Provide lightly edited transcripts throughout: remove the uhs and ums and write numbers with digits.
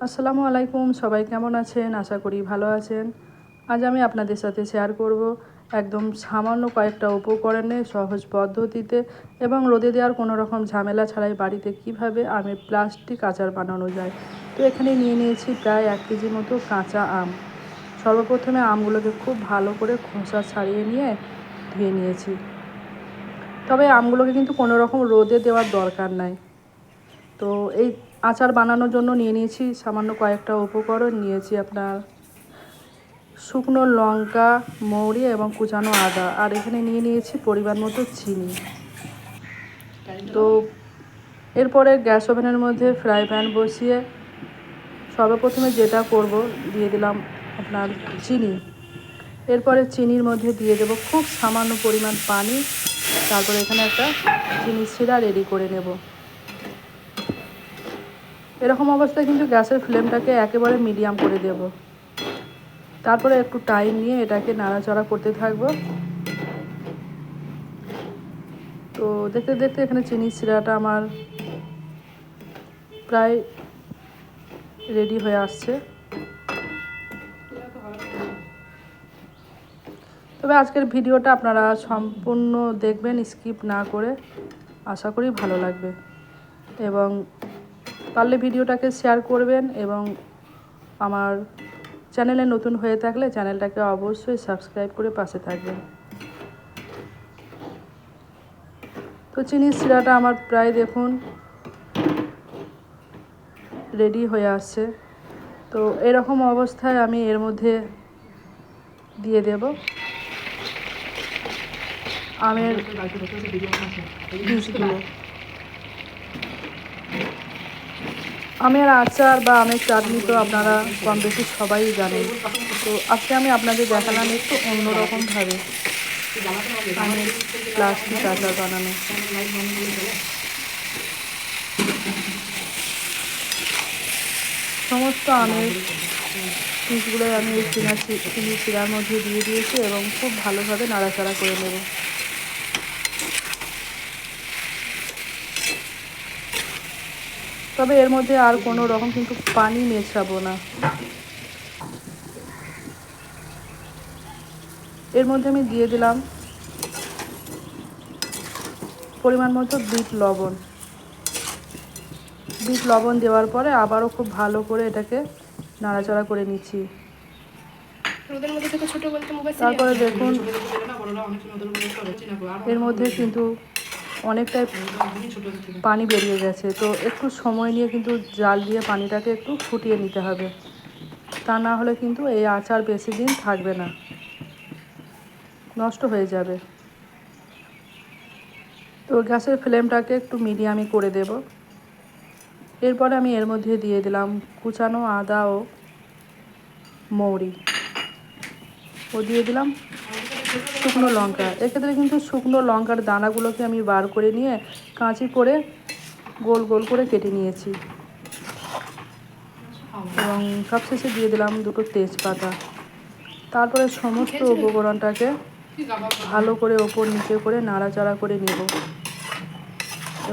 আসসালামু আলাইকুম, সবাই কেমন আছেন? আশা করি ভালো আছেন। আজ আমি আপনাদের সাথে শেয়ার করব একদম সামান্য কয়েকটা উপকরণে সহজ পদ্ধতিতে এবং রোদে দেওয়ার কোনো রকম ঝামেলা ছাড়াই বাড়িতে কিভাবে আমের প্লাস্টিক আচার বানানো যায়। তো এখানে নিয়ে নিয়েছি প্রায় 1 কেজি মতো কাঁচা আম। সর্বপ্রথমে আমগুলোকে খুব ভালো করে খোসা ছাড়িয়ে নিয়ে ধুয়ে নিয়েছি। তবে আমগুলোকে কিন্তু কোনো রকম রোদে দেওয়ার দরকার নাই। তো এই আচার বানানোর জন্য নিয়ে নিয়েছি সামান্য কয়েকটা উপকরণ। নিয়েছি আপনার শুকনো লঙ্কা, মৌরি এবং কুচানো আদা, আর এখানে নিয়ে নিয়েছি পরিমাণ মতো চিনি। তো এরপরে গ্যাস ওভেনের মধ্যে ফ্রাই প্যান বসিয়ে সর্বপ্রথমে যেটা করব, দিয়ে দিলাম আপনার চিনি। এরপরে চিনির মধ্যে দিয়ে দেব খুব সামান্য পরিমাণ পানি। তারপরে এখানে একটা চিনি শিরা রেডি করে নেব। এরকম অবস্থায় কিন্তু গ্যাসের ফ্লেমটাকে একেবারে মিডিয়াম করে দেব। তারপরে একটু টাইম নিয়ে এটাকে নাড়াচাড়া করতে থাকবো। তো দেখতে দেখতে এখানে চিনির শিরাটা আমার প্রায় রেডি হয়ে আসছে। তবে আজকের ভিডিওটা আপনারা সম্পূর্ণ দেখবেন, স্কিপ না করে। আশা করি ভালো লাগবে এবং পারলে ভিডিওটাকে শেয়ার করবেন এবং আমার চ্যানেলে নতুন হয়ে থাকলে চ্যানেলটাকে অবশ্যই সাবস্ক্রাইব করে পাশে থাকবেন। তো চিনির শিরাটা আমার প্রায় দেখুন রেডি হয়ে আসছে। তো এরকম অবস্থায় আমি এর মধ্যে দিয়ে দেব আমের পিসগুলো। আমের আচার বা আমের চাটনি তো আপনারা কম বেশি সবাই জানেন। তো আজকে আমি আপনাদের দেখালাম একটু অন্যরকমভাবে আমের প্লাস্টিক আচার বানানো। সমস্ত আমের পিসগুলো আমি এই চিনি শিরার মধ্যে দিয়ে দিয়েছি এবং খুব ভালোভাবে নাড়াচাড়া করে নেব। তবে এর মধ্যে আর কোনো রকম কিন্তু পানি মেশাবো না। এর মধ্যে আমি দিয়ে দিলাম পরিমাণ মতো বিট লবণ। বিট লবণ দেওয়ার পরে আবারও খুব ভালো করে এটাকে নাড়াচাড়া করে নিচ্ছি। তারপরে দেখুন এর মধ্যে কিন্তু অনেকটাই পানি বেরিয়ে গেছে। তো একটু সময় নিয়ে কিন্তু জাল দিয়ে পানিটাকে একটু ফুটিয়ে নিতে হবে, তা না হলে কিন্তু এই আচার বেশি দিন থাকবে না, নষ্ট হয়ে যাবে। তো গ্যাসের ফ্লেমটাকে একটু মিডিয়ামই করে দেব। এরপরে আমি এর মধ্যে দিয়ে দিলাম কুচানো আদা ও মৌরি, ও দিয়ে দিলাম শুকনো লঙ্কা। এক্ষেত্রে কিন্তু শুকনো লঙ্কার দানাগুলোকে আমি বার করে নিয়ে কাঁচি করে গোল গোল করে কেটে নিয়েছি এবং সবশেষে দিয়ে দিলাম 2টো তেজপাতা। তারপরে সমস্ত উপকরণটাকে ভালো করে ওপর নিচে করে নাড়াচাড়া করে নেব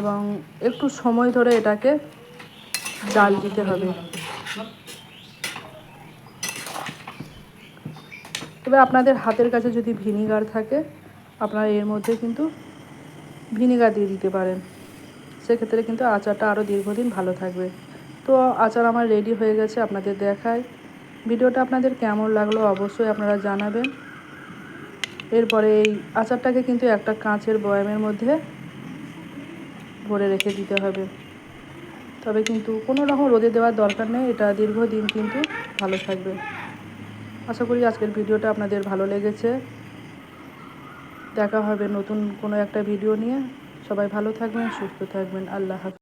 এবং একটু সময় ধরে এটাকে জাল দিতে হবে। তবে আপনাদের হাতের কাছে যদি ভিনিগার থাকে আপনারা এর মধ্যে কিন্তু ভিনিগার দিয়ে দিতে পারেন, সেক্ষেত্রে কিন্তু আচারটা আরও দীর্ঘদিন ভালো থাকবে। তো আচার আমার রেডি হয়ে গেছে, আপনাদের দেখায়। ভিডিওটা আপনাদের কেমন লাগলো অবশ্যই আপনারা জানাবেন। এরপরে এই আচারটাকে কিন্তু একটা কাঁচের বয়ামের মধ্যে ভরে রেখে দিতে হবে। তবে কিন্তু কোনো রকম রোদে দেওয়ার দরকার নেই, এটা দীর্ঘদিন কিন্তু ভালো থাকবে। আশা করি আজকের ভিডিওটা আপনাদের ভালো লেগেছে। দেখা হবে নতুন কোনো একটা ভিডিও নিয়ে। সবাই ভালো থাকবেন, সুস্থ থাকবেন। আল্লাহ হাফেজ।